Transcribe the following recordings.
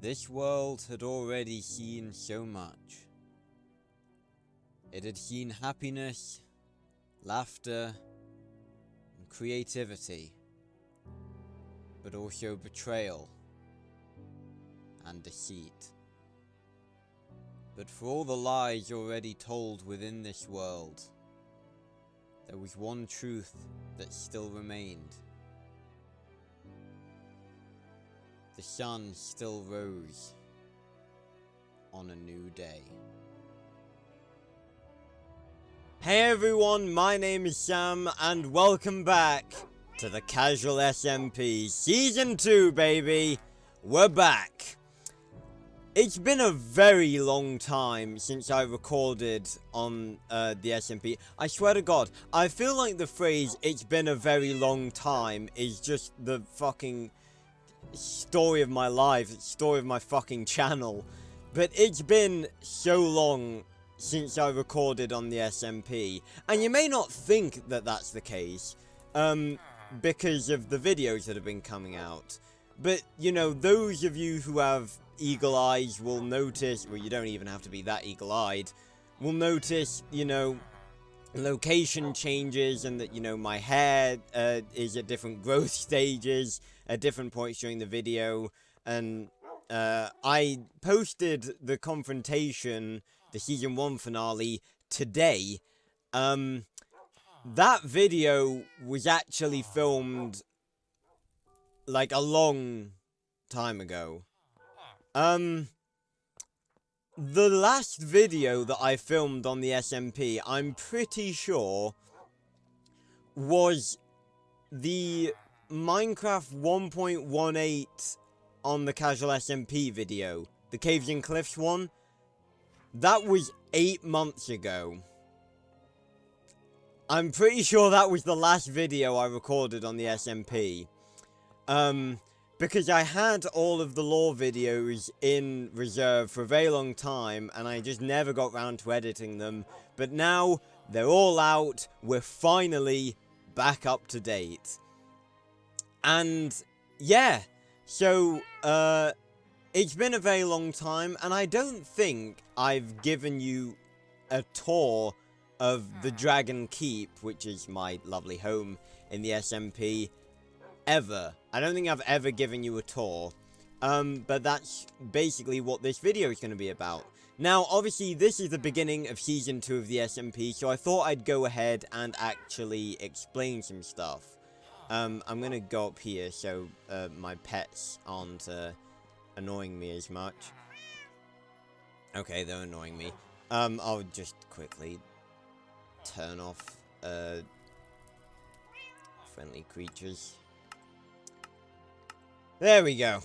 This world had already seen so much. It had seen happiness, laughter, and creativity, but also betrayal and deceit. But for all the lies already told within this world, there was one truth that still remained. The sun still rose on a new day. Hey everyone, my name is Sam, and welcome back to the Casual SMP Season 2, baby! We're back! It's been a very long time since I recorded on the SMP. I swear to God, I feel like the phrase, "it's been a very long time," is just the fucking story of my life, story of my fucking channel. But it's been so long since I recorded on the SMP, and you may not think that that's the case, because of the videos that have been coming out. But, you know, those of you who have eagle eyes will notice, well, you don't even have to be that eagle-eyed, will notice, you know, location changes, and that, you know, my hair is at different growth stages at different points during the video. And I posted the confrontation, the season 1 finale, today. That video was actually filmed like a long time ago. The last video that I filmed on the SMP, I'm pretty sure, was the Minecraft 1.18 on the Casual SMP video. The Caves and Cliffs one. That was 8 months ago. I'm pretty sure that was the last video I recorded on the SMP. Because I had all of the lore videos in reserve for a very long time, and I just never got round to editing them. But now, they're all out, we're finally back up to date. And, yeah, so, it's been a very long time, and I don't think I've given you a tour of the Dragon Keep, which is my lovely home in the SMP, ever. I don't think I've ever given you a tour, but that's basically what this video is going to be about. Now, obviously, this is the beginning of Season 2 of the SMP, so I thought I'd go ahead and actually explain some stuff. I'm going to go up here so my pets aren't annoying me as much. Okay, they're annoying me. I'll just quickly turn off friendly creatures. There we go.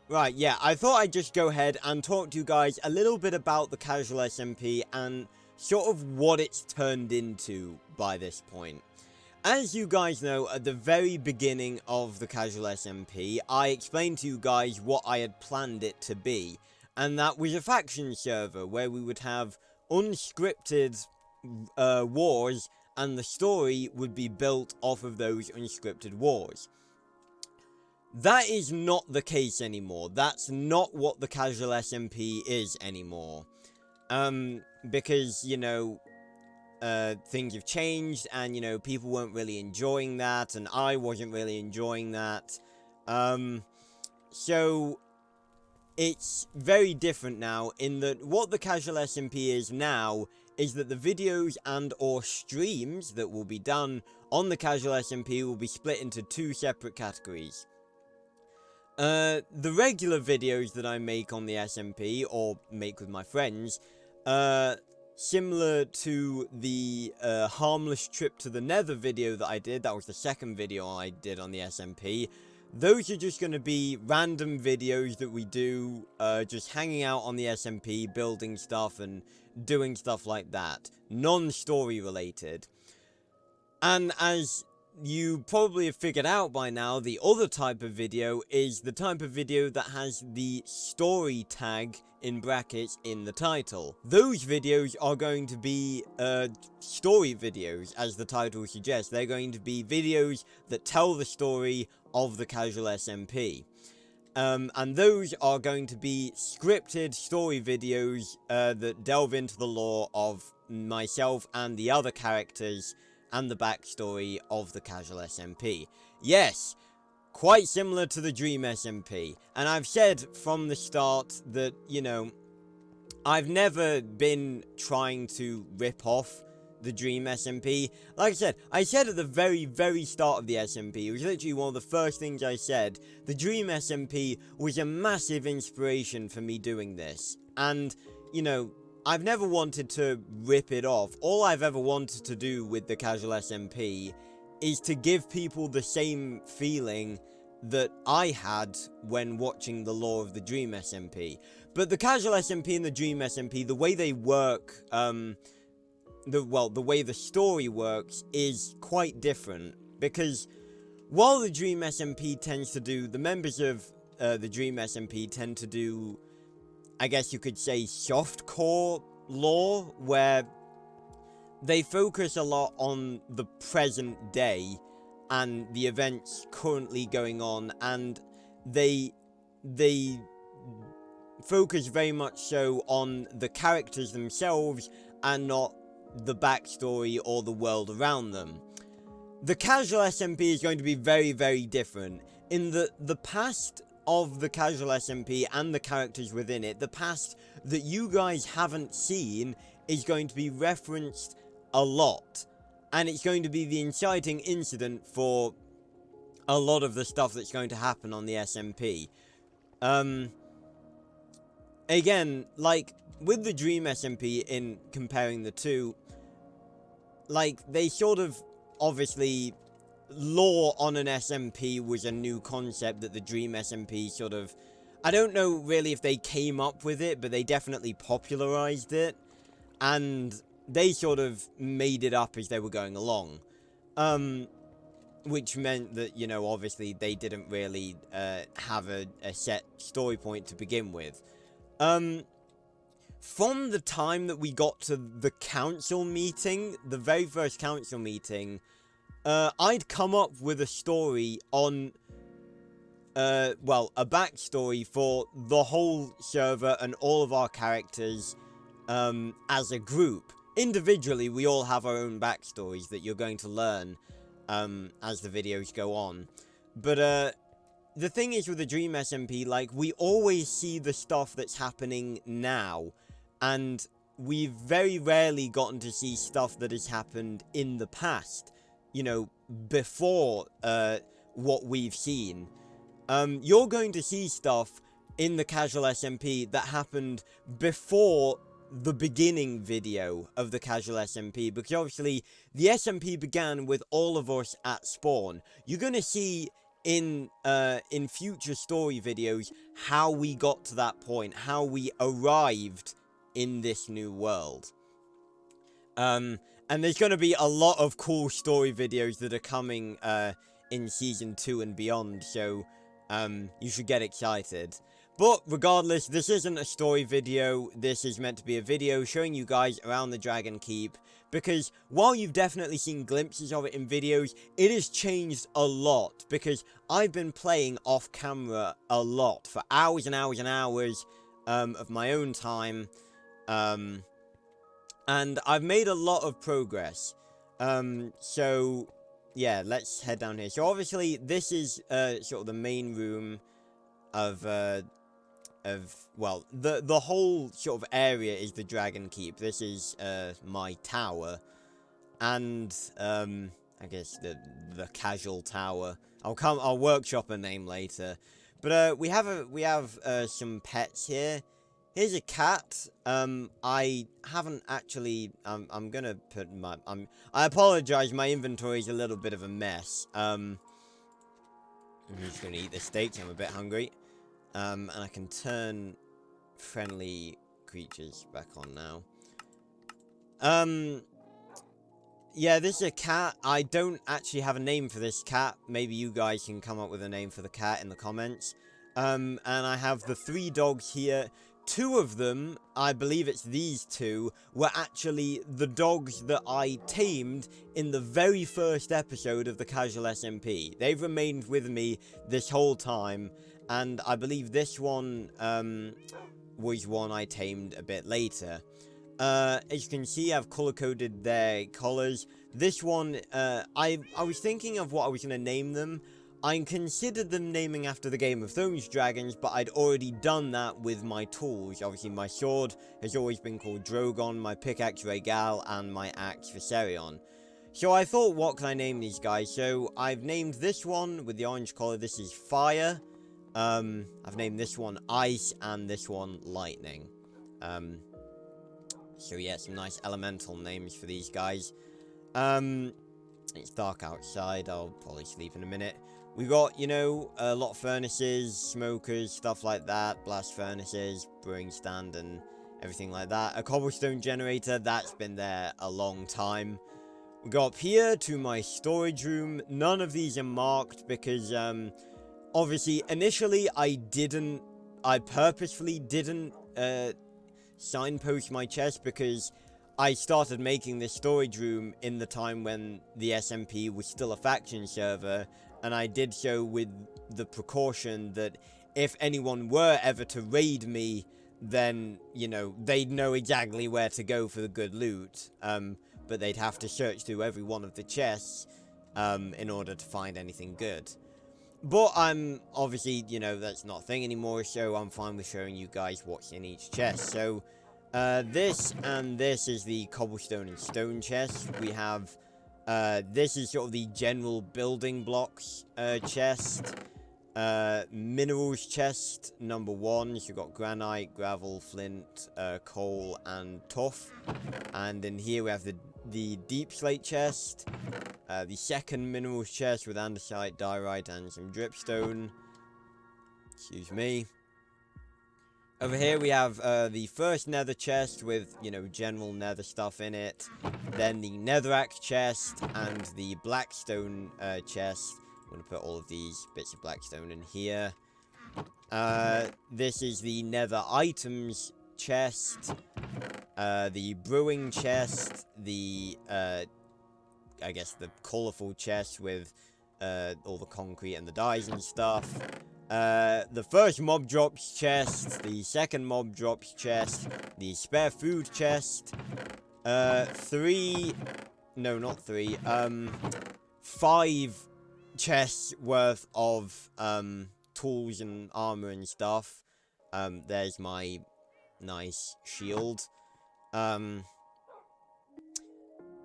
Right, yeah, I thought I'd just go ahead and talk to you guys a little bit about the Casual SMP and sort of what it's turned into by this point. As you guys know, at the very beginning of the Casual SMP, I explained to you guys what I had planned it to be. And that was a faction server where we would have unscripted wars, and the story would be built off of those unscripted wars. That is not the case anymore. That's not what the Casual SMP is anymore. Because, you know, things have changed, and, you know, people weren't really enjoying that, and I wasn't really enjoying that. So, it's very different now, in that what the Casual SMP is now is that the videos and or streams that will be done on the Casual SMP will be split into 2 separate categories. The regular videos that I make on the SMP, or make with my friends, similar to the harmless trip to the Nether video that I did, that was the second video I did on the SMP, those are just going to be random videos that we do, just hanging out on the SMP, building stuff and doing stuff like that, non-story related. And as you probably have figured out by now, the other type of video is the type of video that has the story tag in brackets in the title. Those videos are going to be story videos, as the title suggests. They're going to be videos that tell the story of the Casual SMP. And those are going to be scripted story videos that delve into the lore of myself and the other characters and the backstory of the Casual SMP. Yes, quite similar to the Dream SMP. And I've said from the start that, you know, I've never been trying to rip off the Dream SMP. Like I said at the very, very start of the SMP, it was literally one of the first things I said, the Dream SMP was a massive inspiration for me doing this. And, you know, I've never wanted to rip it off. All I've ever wanted to do with the Casual SMP is to give people the same feeling that I had when watching the lore of the Dream SMP. But the Casual SMP and the Dream SMP, the way they work, the way the story works is quite different, because while the Dream SMP tends to do, the members of the Dream SMP tend to do, I guess you could say, softcore lore, where they focus a lot on the present day and the events currently going on, and they focus very much so on the characters themselves and not the backstory or the world around them. The Casual SMP is going to be very, very different. In the past of the Casual SMP and the characters within it, the past that you guys haven't seen is going to be referenced a lot. And it's going to be the inciting incident for a lot of the stuff that's going to happen on the SMP. Again, like, with the Dream SMP, in comparing the two, like, they sort of, obviously, lore on an SMP was a new concept that the Dream SMP sort of, I don't know really if they came up with it, but they definitely popularized it, and they sort of made it up as they were going along. Which meant that, you know, obviously they didn't really have a set story point to begin with. From the time that we got to the council meeting, the very first council meeting, I'd come up with a story on, well, a backstory for the whole server and all of our characters, as a group. Individually, we all have our own backstories that you're going to learn, as the videos go on. But, the thing is with the Dream SMP, like, we always see the stuff that's happening now, and we've very rarely gotten to see stuff that has happened in the past, you know, before, what we've seen. You're going to see stuff in the Casual SMP that happened before the beginning video of the Casual SMP, because obviously the SMP began with all of us at spawn. You're going to see in future story videos how we got to that point, how we arrived in this new world. And there's going to be a lot of cool story videos that are coming in Season 2 and beyond, so you should get excited. But regardless, this isn't a story video, this is meant to be a video showing you guys around the Dragon Keep, because while you've definitely seen glimpses of it in videos, it has changed a lot, because I've been playing off camera a lot, for hours and hours and hours of my own time, and I've made a lot of progress. So yeah, let's head down here. So obviously, this is sort of the main room of well, the whole sort of area is the Dragon Keep. This is my tower, and I guess the Casual Tower. I'll workshop a name later. But we have some pets here. Here's a cat. I haven't actually. I'm gonna put my. I apologize. My inventory is a little bit of a mess. I'm just gonna eat the steak. I'm a bit hungry. And I can turn friendly creatures back on now. Yeah, this is a cat. I don't actually have a name for this cat. Maybe you guys can come up with a name for the cat in the comments. And I have the 3 dogs here. two of them, I believe it's these two, were actually the dogs that I tamed in the very first episode of the Casual SMP. They've remained with me this whole time, and I believe this one was one I tamed a bit later. As you can see, I've color-coded their collars. This one, I was thinking of what I was going to name them. I considered them naming after the Game of Thrones dragons, but I'd already done that with my tools. Obviously, my sword has always been called Drogon, my pickaxe Rhaegal, and my axe Viserion. So I thought, what can I name these guys? So I've named this one with the orange collar, this is Fire. I've named this one Ice, and this one Lightning. So yeah, some nice elemental names for these guys. It's dark outside, I'll probably sleep in a minute. We got, you know, a lot of furnaces, smokers, stuff like that, blast furnaces, brewing stand, and everything like that. A cobblestone generator, that's been there a long time. We go up here to my storage room. None of these are marked because, obviously, initially I purposefully didn't, signpost my chest because I started making this storage room in the time when the SMP was still a faction server, and I did so with the precaution that if anyone were ever to raid me, then, you know, they'd know exactly where to go for the good loot, but they'd have to search through every one of the chests, in order to find anything good. But I'm, obviously, you know, that's not a thing anymore, so I'm fine with showing you guys what's in each chest. So, this and this is the cobblestone and stone chest. We have, this is sort of the general building blocks, chest. Minerals chest, number 1. So you've got granite, gravel, flint, coal, and tuff. And in here we have the deep slate chest. The second minerals chest with andesite, diorite, and some dripstone. Excuse me. Over here we have the first nether chest with, you know, general nether stuff in it. Then the netherrack chest and the blackstone chest. I'm going to put all of these bits of blackstone in here. This is the nether items chest. The brewing chest. The, I guess the colourful chest with all the concrete and the dyes and stuff. The first mob drops chest, the second mob drops chest, the spare food chest, 5 chests worth of, tools and armor and stuff. There's my nice shield.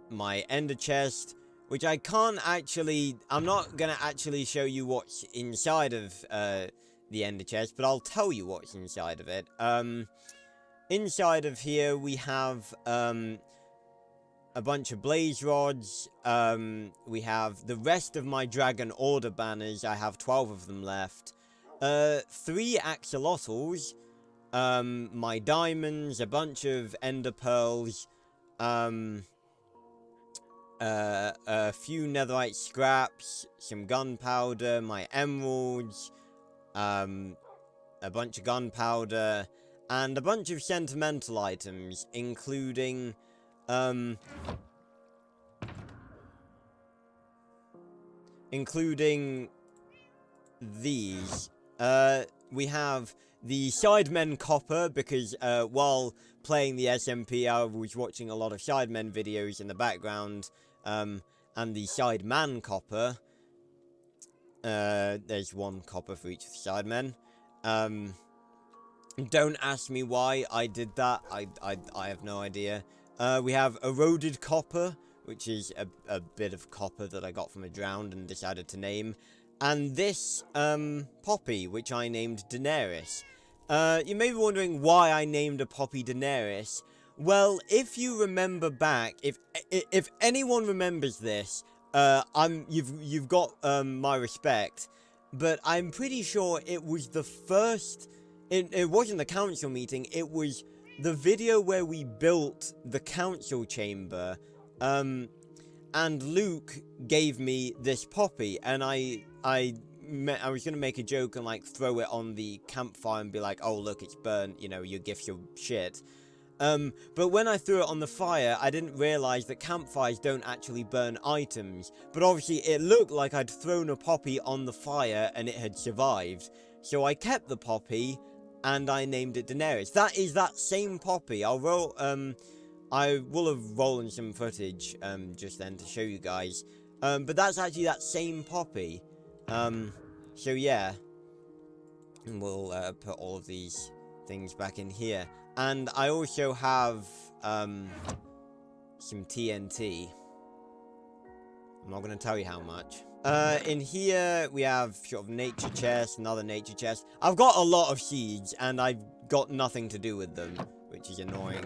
My ender chest, which I can't actually, I'm not gonna actually show you what's inside of, the ender chest, but I'll tell you what's inside of it. Inside of here we have, a bunch of blaze rods. We have the rest of my Dragon Order banners. I have 12 of them left. 3 axolotls. My diamonds, a bunch of ender pearls. A few netherite scraps, some gunpowder, my emeralds, a bunch of gunpowder, and a bunch of sentimental items, including, these. We have the Sidemen copper, because, while playing the SMP, I was watching a lot of Sidemen videos in the background, and the Sideman copper. There's 1 copper for each of the Sidemen. Don't ask me why I did that, I have no idea. We have eroded copper, which is a bit of copper that I got from a drowned and decided to name. And this, poppy, which I named Daenerys. You may be wondering why I named a poppy Daenerys. Well, if you remember back, if anyone remembers this, you've got, my respect. But I'm pretty sure it was the first, it wasn't the council meeting, it was the video where we built the council chamber, and Luke gave me this poppy, and I I was gonna make a joke and like throw it on the campfire and be like, oh look, it's burnt, you know, your gift's your shit. But when I threw it on the fire, I didn't realise that campfires don't actually burn items. But obviously it looked like I'd thrown a poppy on the fire and it had survived. So I kept the poppy and I named it Daenerys. That is that same poppy. I will have rolled some footage just then to show you guys. But that's actually that same poppy. So yeah. And we'll put all of these things back in here. And I also have some TNT. I'm not going to tell you how much. In here, we have sort of nature chest, another nature chest. I've got a lot of seeds, and I've got nothing to do with them, which is annoying.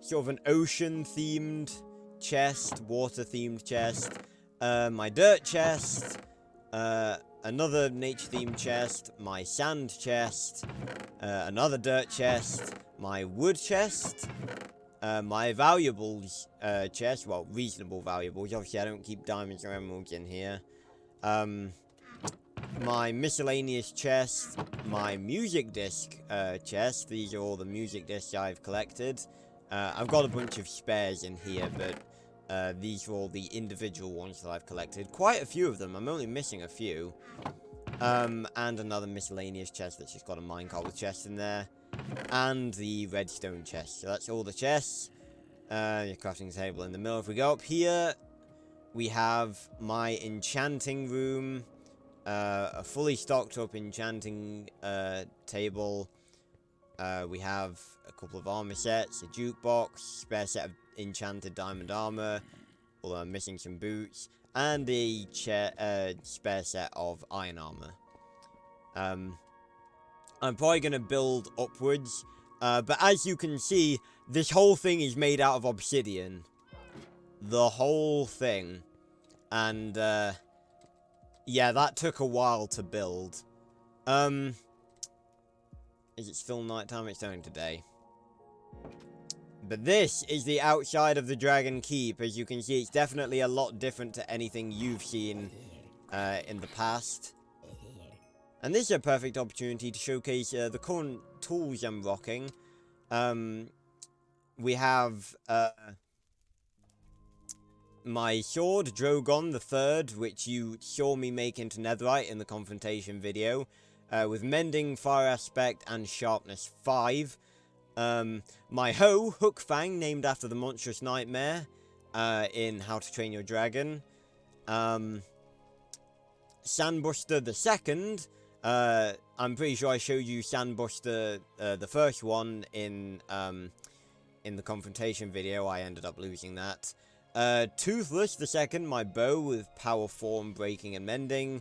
Sort of an ocean-themed chest, water-themed chest. My dirt chest. Another nature-themed chest, my sand chest, another dirt chest, my wood chest, my valuables chest, well, reasonable valuables, obviously I don't keep diamonds or emeralds in here, my miscellaneous chest, my music disc chest, these are all the music discs I've collected. I've got a bunch of spares in here, but these are all the individual ones that I've collected. Quite a few of them. I'm only missing a few. And another miscellaneous chest that's just got a minecart chest in there. And the redstone chest. So that's all the chests. Your crafting table in the middle. If we go up here, we have my enchanting room. A fully stocked up enchanting table. We have a couple of armor sets, a jukebox, spare set of enchanted diamond armor, although I'm missing some boots, and a spare set of iron armor. I'm probably going to build upwards, but as you can see, this whole thing is made out of obsidian. The whole thing. And, yeah, that took a while to build. Is it still nighttime? It's only today. But this is the outside of the Dragon Keep. As you can see, it's definitely a lot different to anything you've seen in the past. And this is a perfect opportunity to showcase the current tools I'm rocking. We have my sword, Drogon the Third, which you saw me make into netherite in the confrontation video, with mending, fire aspect, and sharpness 5. My hoe, Hookfang, named after the monstrous nightmare in How to Train Your Dragon. Sandbuster the Second. I'm pretty sure I showed you Sandbuster, the first one, in the confrontation video. I ended up losing that. Toothless the Second, my bow with power, form, breaking, and mending.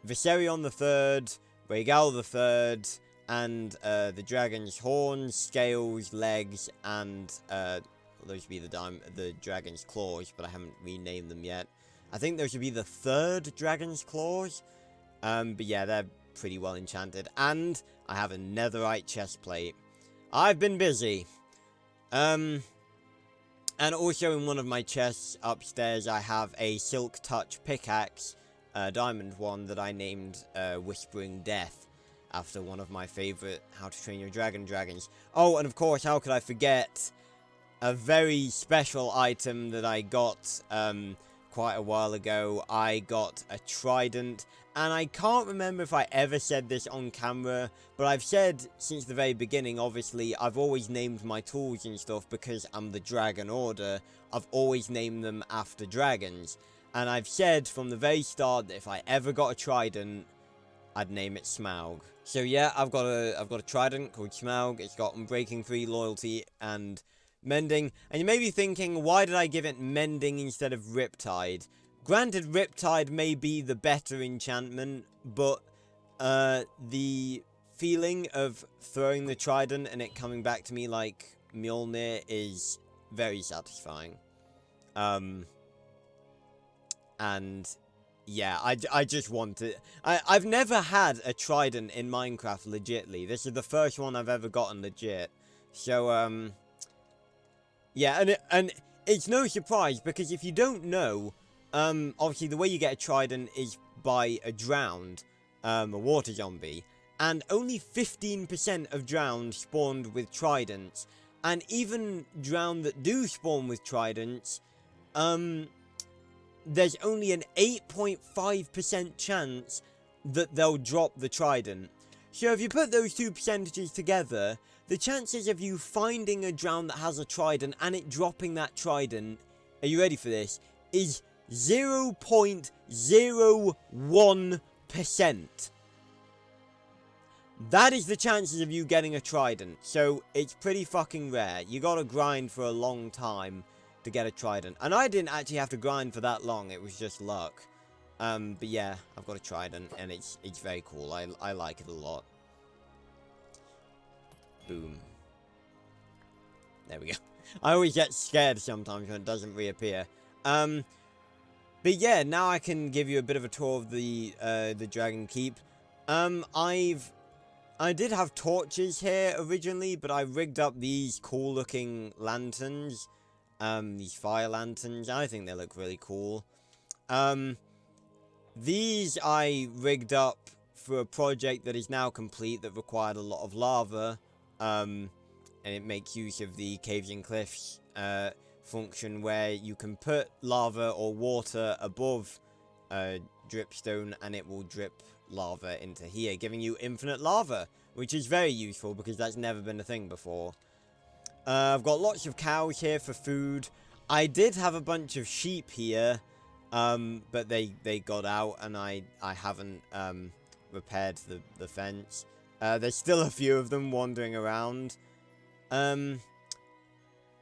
Viserion the Third, Rhaegal the Third, and the dragon's horns, scales, legs, and those should be the dragon's claws, but I haven't renamed them yet. I think those should be the third dragon's claws. But yeah, they're pretty well enchanted. And I have a netherite chestplate. I've been busy. And also in one of my chests upstairs, I have a Silk Touch pickaxe, diamond one, that I named Whispering Death, after one of my favourite How to Train Your Dragon dragons. Oh, and of course, how could I forget a very special item that I got quite a while ago. I got a trident, and I can't remember if I ever said this on camera, but I've said since the very beginning, obviously, I've always named my tools and stuff because I'm the Dragon Order. I've always named them after dragons, and I've said from the very start that if I ever got a trident, I'd name it Smaug. So yeah, I've got a trident called Smaug. It's got Unbreaking 3, Loyalty, and Mending. And you may be thinking, why did I give it Mending instead of Riptide? Granted, Riptide may be the better enchantment, but the feeling of throwing the trident and it coming back to me like Mjolnir is very satisfying. And yeah, I just want it. I've never had a trident in Minecraft legitly. This is the first one I've ever gotten legit. So, yeah, and it's no surprise, because if you don't know, obviously the way you get a trident is by a drowned, a water zombie, and only 15% of drowned spawned with tridents, and even drowned that do spawn with tridents, there's only an 8.5% chance that they'll drop the trident. So if you put those two percentages together, the chances of you finding a drown that has a trident and it dropping that trident, are you ready for this, is 0.01%. That is the chances of you getting a trident, so it's pretty fucking rare. You gotta grind for a long time to get a trident. And I didn't actually have to grind for that long, it was just luck. But yeah, I've got a trident, and it's very cool. I like it a lot. Boom. There we go. I always get scared sometimes when it doesn't reappear. But yeah, now I can give you a bit of a tour of the Dragon Keep. I did have torches here originally, but I rigged up these cool looking lanterns. These fire lanterns. I think they look really cool. These I rigged up for a project that is now complete that required a lot of lava. And it makes use of the Caves and Cliffs function where you can put lava or water above dripstone and it will drip lava into here, giving you infinite lava, which is very useful because that's never been a thing before. I've got lots of cows here for food. I did have a bunch of sheep here, but they got out and I haven't repaired the fence. There's still a few of them wandering around.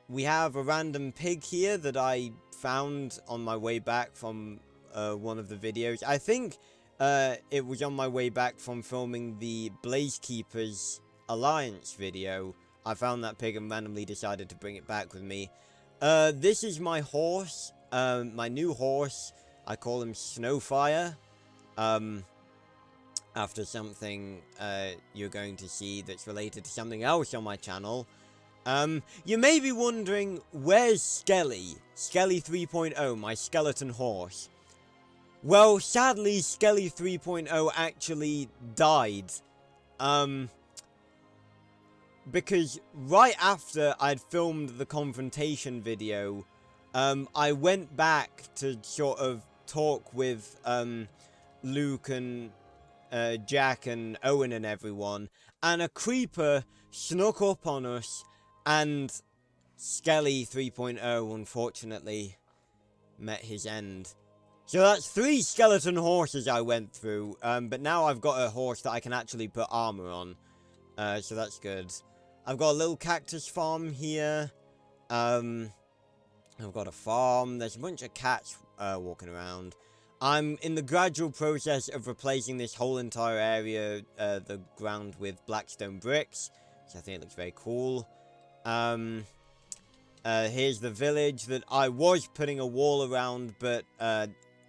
We have a random pig here that I found on my way back from one of the videos. I think it was on my way back from filming the Blazekeepers Alliance video. I found that pig and randomly decided to bring it back with me. This is my horse, my new horse. I call him Snowfire. After something you're going to see that's related to something else on my channel. You may be wondering, where's Skelly? Skelly 3.0, my skeleton horse. Well, sadly, Skelly 3.0 actually died. Because right after I'd filmed the confrontation video, I went back to sort of talk with Luke and Jack and Owen and everyone, and a creeper snuck up on us, and Skelly 3.0 unfortunately met his end. So that's 3 skeleton horses I went through, but now I've got a horse that I can actually put armor on, so that's good. I've got a little cactus farm here. I've got a farm. There's a bunch of cats walking around. I'm in the gradual process of replacing this whole entire area, the ground, with blackstone bricks, which I think looks very cool. Here's the village that I was putting a wall around, but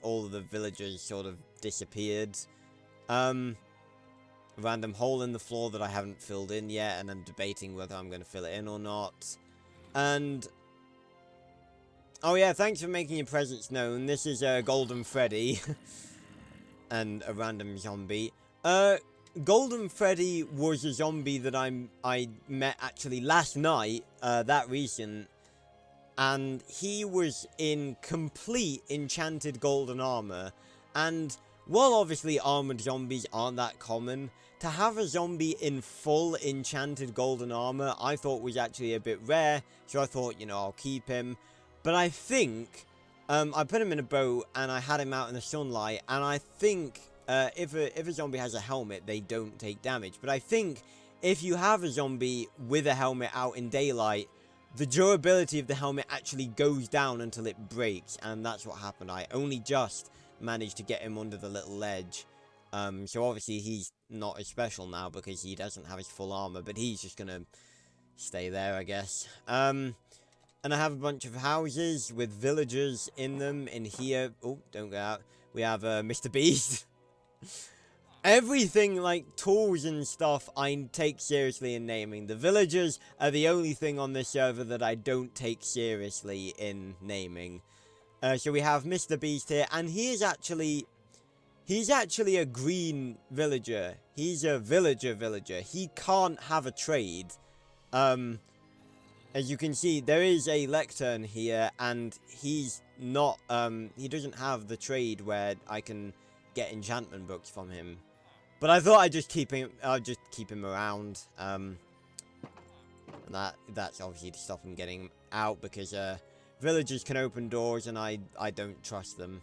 all of the villagers sort of disappeared. Random hole in the floor that I haven't filled in yet, and I'm debating whether I'm going to fill it in or not. And oh yeah, thanks for making your presence known. This is Golden Freddy. And a random zombie. Golden Freddy was a zombie that I met actually last night, that recent. And he was in complete enchanted golden armor. And while obviously armored zombies aren't that common, to have a zombie in full enchanted golden armor I thought was actually a bit rare. So I thought, you know, I'll keep him. But I think, I put him in a boat and I had him out in the sunlight, and I think if a zombie has a helmet, they don't take damage. But I think if you have a zombie with a helmet out in daylight, the durability of the helmet actually goes down until it breaks, and that's what happened. I only just managed to get him under the little ledge. So obviously he's not as special now because he doesn't have his full armor, but he's just gonna stay there, I guess. And I have a bunch of houses with villagers in them. In here, oh, don't go out. We have Mr. Beast. Everything like tools and stuff I take seriously in naming. The villagers are the only thing on this server that I don't take seriously in naming. So we have Mr. Beast here, and he He's actually a green villager. He's a villager. He can't have a trade. As you can see, there is a lectern here, and he's not, he doesn't have the trade where I can get enchantment books from him. But I thought I'd just keep him, around, and that's obviously to stop him getting out, because, villagers can open doors, and I don't trust them.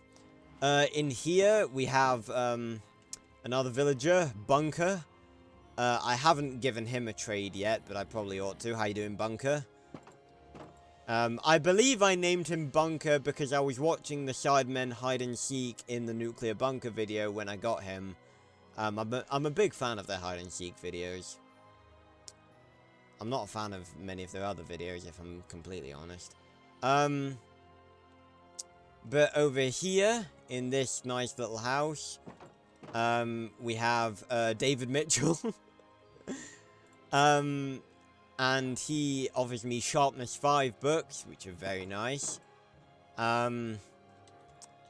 In here, we have, another villager, Bunker. I haven't given him a trade yet, but I probably ought to. How you doing, Bunker? I believe I named him Bunker because I was watching the Sidemen hide and seek in the Nuclear Bunker video when I got him. I'm a big fan of their hide and seek videos. I'm not a fan of many of their other videos, if I'm completely honest. But over here, in this nice little house, we have David Mitchell. And he offers me Sharpness 5 books, which are very nice. Let's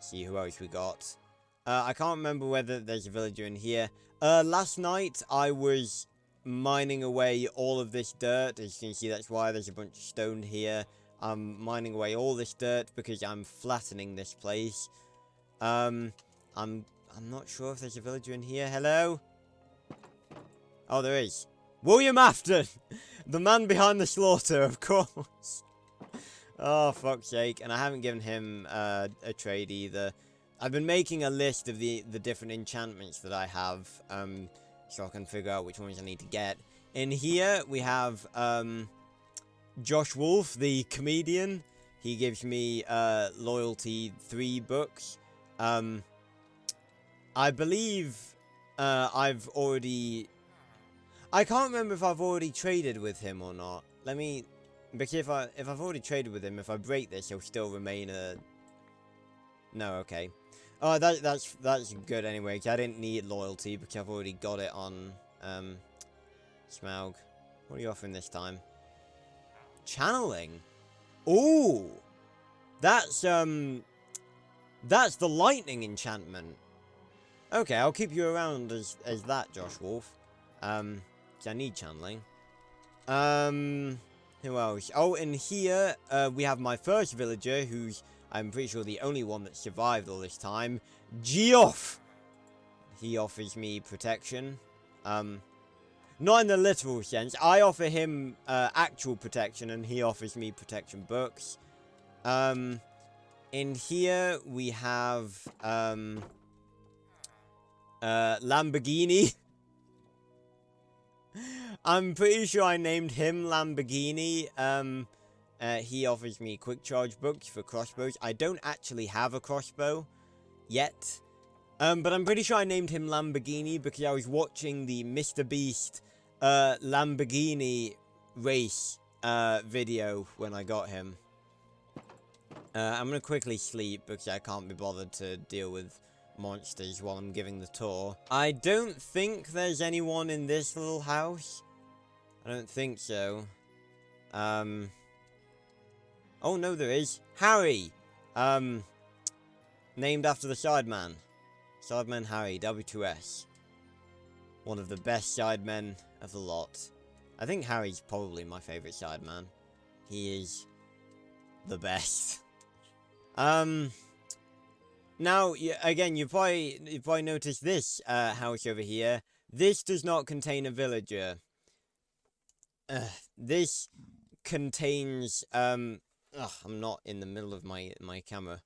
see who else we got. I can't remember whether there's a villager in here. Last night, I was mining away all of this dirt. As you can see, that's why there's a bunch of stone here. I'm mining away all this dirt because I'm flattening this place. I'm not sure if there's a villager in here. Hello? Oh, there is. William Afton! The man behind the slaughter, of course. Oh, fuck's sake. And I haven't given him a trade either. I've been making a list of the different enchantments that I have, so I can figure out which ones I need to get. In here, we have Josh Wolfe, the comedian. He gives me Loyalty 3 books. I believe I've already... I can't remember if I've already traded with him or not. Let me... Because if I've already traded with him, if I break this, he'll still remain a... No, okay. Oh, that's good anyway, because I didn't need loyalty, because I've already got it on, Smaug. What are you offering this time? Channeling? Ooh! That's the lightning enchantment. Okay, I'll keep you around as that, Josh Wolfe. I need channeling. Who else? Oh, in here, we have my first villager, who's, I'm pretty sure, the only one that survived all this time. Geoff! He offers me protection. Not in the literal sense. I offer him, actual protection, and he offers me protection books. In here, we have, Lamborghini. I'm pretty sure I named him Lamborghini. He offers me quick charge books for crossbows. I don't actually have a crossbow yet. But I'm pretty sure I named him Lamborghini because I was watching the Mr. Beast Lamborghini race video when I got him. I'm gonna quickly sleep because I can't be bothered to deal with monsters while I'm giving the tour. I don't think there's anyone in this little house. I don't think so. Oh no, there is. Harry! Named after the Sideman. Sideman Harry, W2S. One of the best Sidemen of the lot. I think Harry's probably my favourite Sideman. He is the best. Now, again, you've probably noticed this house over here. This does not contain a villager. This contains, I'm not in the middle of my camera.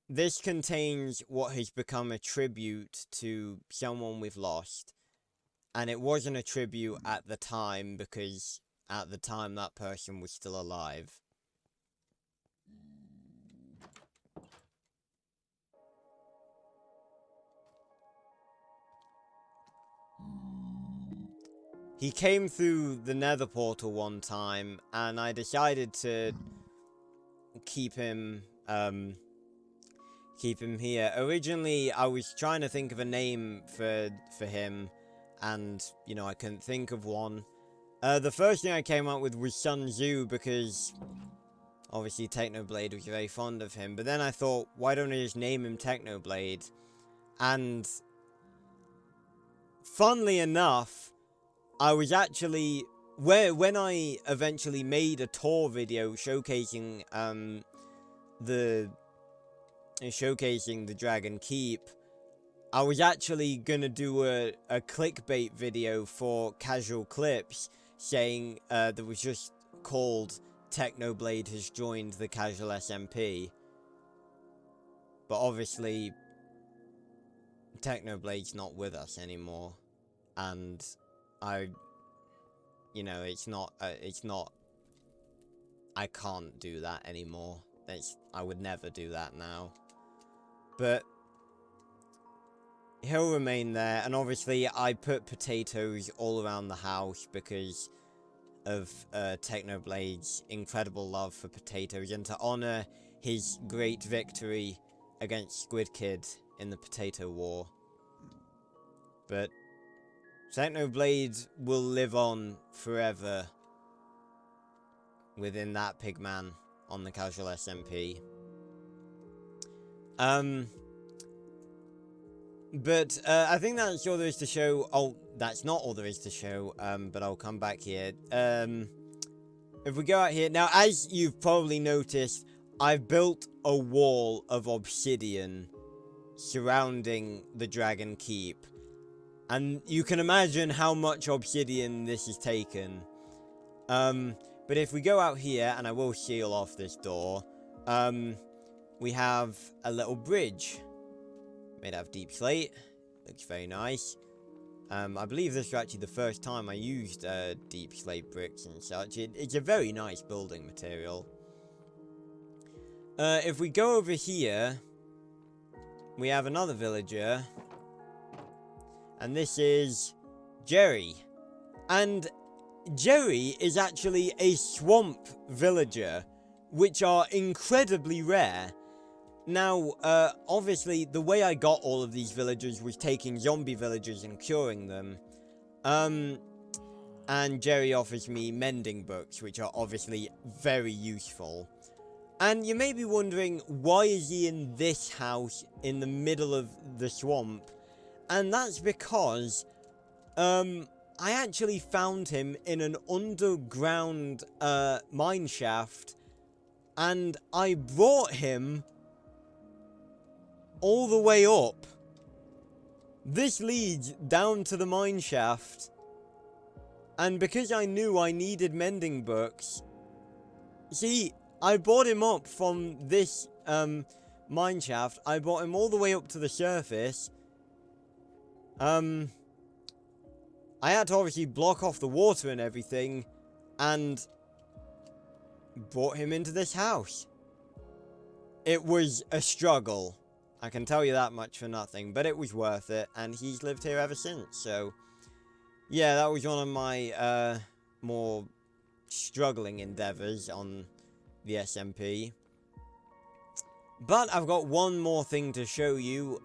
This contains what has become a tribute to someone we've lost. And it wasn't a tribute at the time, because at the time that person was still alive. He came through the nether portal one time, and I decided to keep him here. Originally, I was trying to think of a name for him, and, you know, I couldn't think of one. The first thing I came up with was Sun Tzu, because, obviously, Technoblade was very fond of him. But then I thought, why don't I just name him Technoblade? And funnily enough, I was actually, when I eventually made a tour video showcasing the Dragon Keep, I was actually gonna do a clickbait video for Casual Clips saying that was just called Technoblade has joined the Casual SMP. But obviously, Technoblade's not with us anymore. And it's not, I can't do that anymore. I would never do that now. But he'll remain there, and obviously I put potatoes all around the house because of Technoblade's incredible love for potatoes, and to honor his great victory against Squid Kid in the Potato War. But Technoblade will live on forever within that pigman on the Casual SMP. But I think that's all there is to show. Oh, that's not all there is to show, but I'll come back here. If we go out here, now as you've probably noticed, I've built a wall of obsidian surrounding the Dragon Keep. And you can imagine how much obsidian this has taken. But if we go out here, and I will seal off this door, we have a little bridge made out of deep slate. Looks very nice. I believe this was actually the first time I used deep slate bricks and such. It's a very nice building material. If we go over here, we have another villager. And this is Jerry. And Jerry is actually a swamp villager, which are incredibly rare. Now, obviously, the way I got all of these villagers was taking zombie villagers and curing them. And Jerry offers me mending books, which are obviously very useful. And you may be wondering, why is he in this house in the middle of the swamp? And that's because, I actually found him in an underground, mine shaft. And I brought him all the way up. This leads down to the mine shaft. And because I knew I needed mending books, see, I brought him up from this mine shaft. I brought him all the way up to the surface. I had to obviously block off the water and everything, and brought him into this house. It was a struggle. I can tell you that much for nothing, but it was worth it, and he's lived here ever since, so yeah, that was one of my more struggling endeavors on the SMP. But I've got one more thing to show you,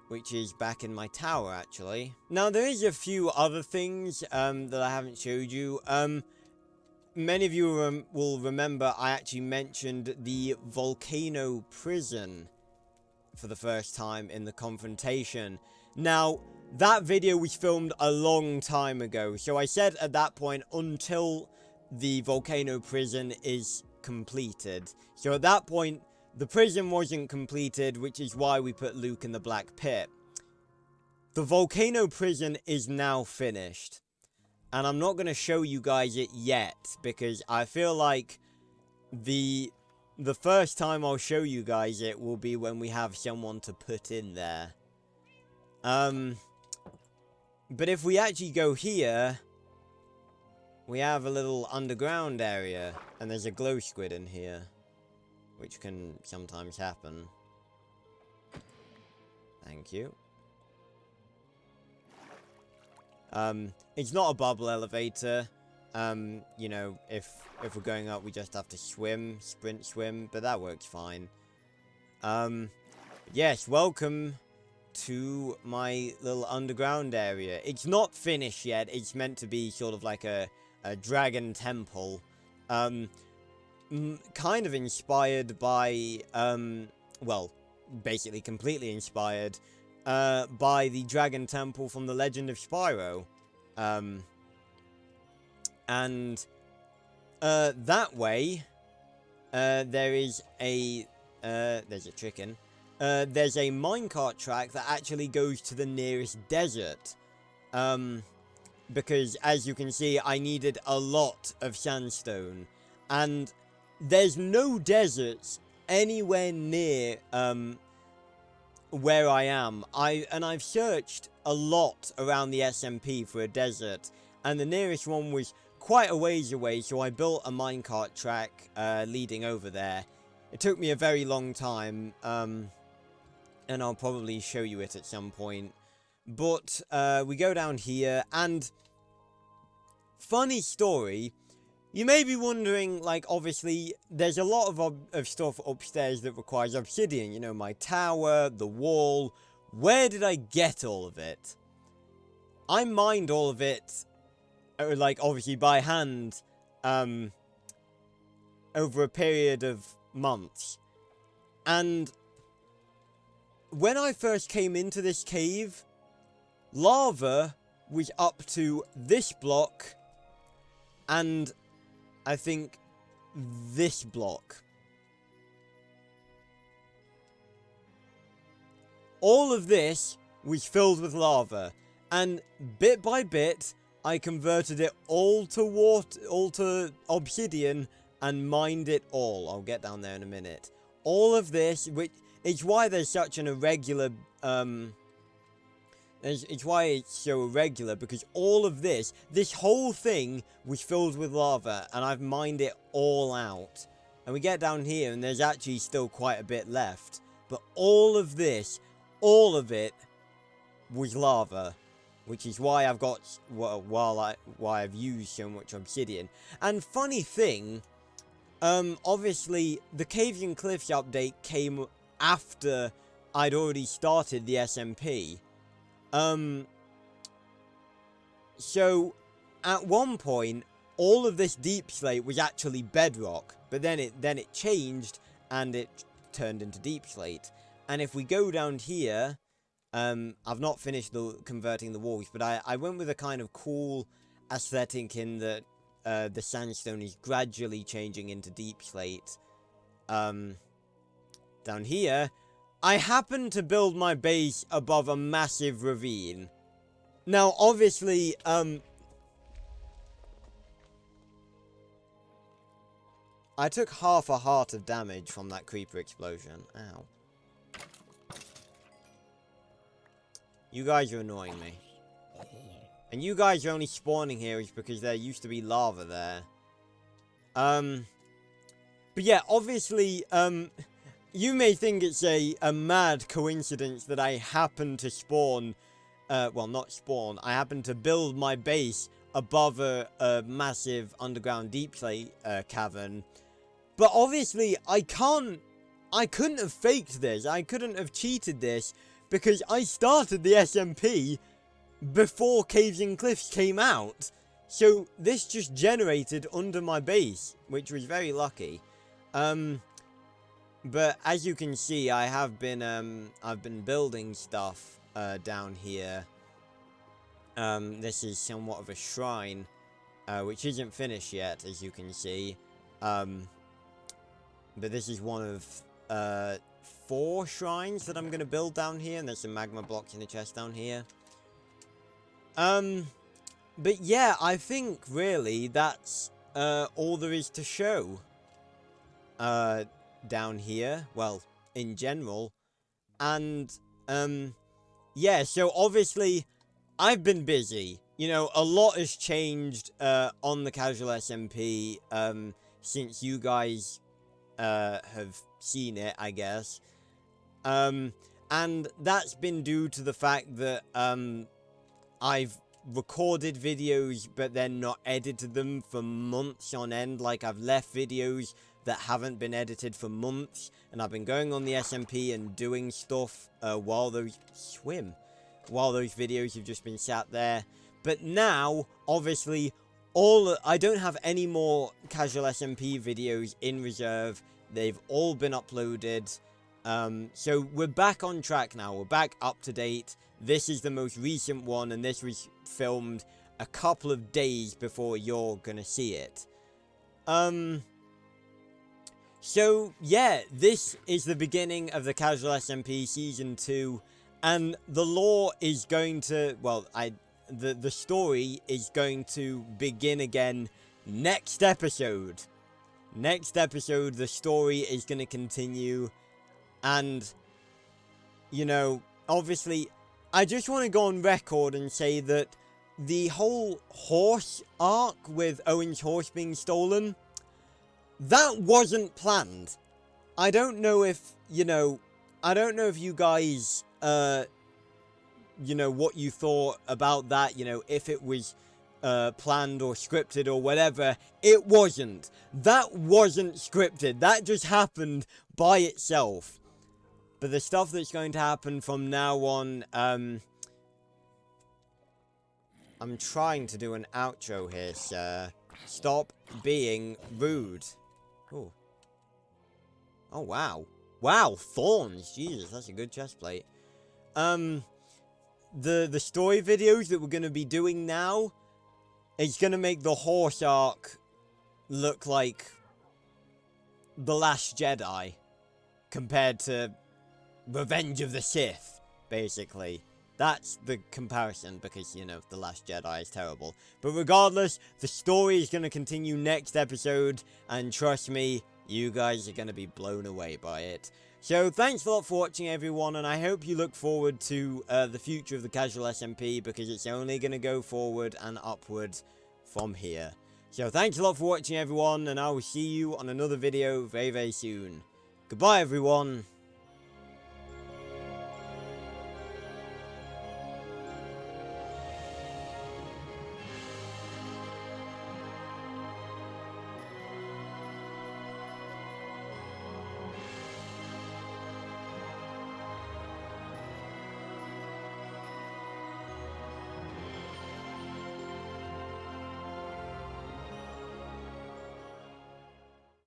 which is back in my tower, actually. Now, there is a few other things that I haven't showed you. Many of you will remember I actually mentioned the Volcano Prison for the first time in the confrontation. Now, that video was filmed a long time ago, so I said at that point, until the Volcano Prison is completed. So at that point, the prison wasn't completed, which is why we put Luke in the Black Pit. The Volcano Prison is now finished. And I'm not going to show you guys it yet, because I feel like the first time I'll show you guys it will be when we have someone to put in there. But if we actually go here, we have a little underground area, and there's a glow squid in here, which can sometimes happen. Thank you. It's not a bubble elevator. You know, if we're going up, we just have to sprint swim, but that works fine. Yes, welcome to my little underground area. It's not finished yet. It's meant to be sort of like a dragon temple. Kind of inspired by, well, basically completely inspired by the Dragon Temple from the Legend of Spyro. And that way, there is a, there's a chicken. There's a minecart track that actually goes to the nearest desert. Because, as you can see, I needed a lot of sandstone. And there's no deserts anywhere near, where I am. I've searched a lot around the SMP for a desert. And the nearest one was quite a ways away, so I built a minecart track, leading over there. It took me a very long time, and I'll probably show you it at some point. But, we go down here, and funny story, you may be wondering, like, obviously, there's a lot of stuff upstairs that requires obsidian. You know, my tower, the wall. Where did I get all of it? I mined all of it, like, obviously by hand, over a period of months. And when I first came into this cave, lava was up to this block, and I think this block. All of this was filled with lava, and bit by bit, I converted it all to water, all to obsidian, and mined it all. I'll get down there in a minute. All of this, which it's why there's such an irregular, it's why it's so irregular, because all of this whole thing was filled with lava, and I've mined it all out. And we get down here, and there's actually still quite a bit left. But all of this, all of it, was lava. Which is why I've got, why I've used so much obsidian. And funny thing, obviously, the Caves and Cliffs update came after I'd already started the SMP. So, at one point, all of this deep slate was actually bedrock, but then it changed, and it turned into deep slate. And if we go down here, I've not finished converting the walls, but I went with a kind of cool aesthetic in that, the sandstone is gradually changing into deep slate. Down here, I happened to build my base above a massive ravine. Now, obviously, I took half a heart of damage from that creeper explosion. Ow. You guys are annoying me. And you guys are only spawning here is because there used to be lava there. But yeah, obviously, you may think it's a mad coincidence that I happen to spawn, well, not spawn, I happen to build my base above a massive underground deep slate cavern. But obviously, I couldn't have faked this, I couldn't have cheated this, because I started the SMP before Caves and Cliffs came out. So this just generated under my base, which was very lucky. But as you can see, I've been building stuff down here. This is somewhat of a shrine, which isn't finished yet, as you can see. But this is one of 4 shrines that I'm going to build down here, and there's some magma blocks in the chest down here. But yeah, I think really that's all there is to show down here, well, in general. And yeah, so obviously I've been busy. You know, a lot has changed on the Casual SMP since you guys have seen it, I guess. And that's been due to the fact that I've recorded videos but then not edited them for months on end. Like, I've left videos that haven't been edited for months, and I've been going on the SMP and doing stuff while those videos have just been sat there. But now, obviously, I don't have any more Casual SMP videos in reserve. They've all been uploaded. So we're back on track now. We're back up to date. This is the most recent one, and this was filmed a couple of days before you're gonna see it. So yeah, this is the beginning of the Casual SMP Season 2, and the lore is going to, well, the story is going to begin again next episode. Next episode, the story is going to continue, and, you know, obviously, I just want to go on record and say that the whole horse arc with Owen's horse being stolen, that wasn't planned. I don't know if, you know, I don't know if you guys, you know, what you thought about that, you know, if it was planned or scripted or whatever. It wasn't. That wasn't scripted. That just happened by itself. But the stuff that's going to happen from now on, I'm trying to do an outro here, sir. Stop being rude. Oh. Oh, wow. Wow, thorns. Jesus, that's a good chest plate. The story videos that we're going to be doing now, it's going to make the horse arc look like The Last Jedi compared to Revenge of the Sith, basically. That's the comparison, because, you know, The Last Jedi is terrible. But regardless, the story is going to continue next episode, and trust me, you guys are going to be blown away by it. So, thanks a lot for watching, everyone, and I hope you look forward to the future of the Casual SMP, because it's only going to go forward and upward from here. So, thanks a lot for watching, everyone, and I will see you on another video very, very soon. Goodbye, everyone.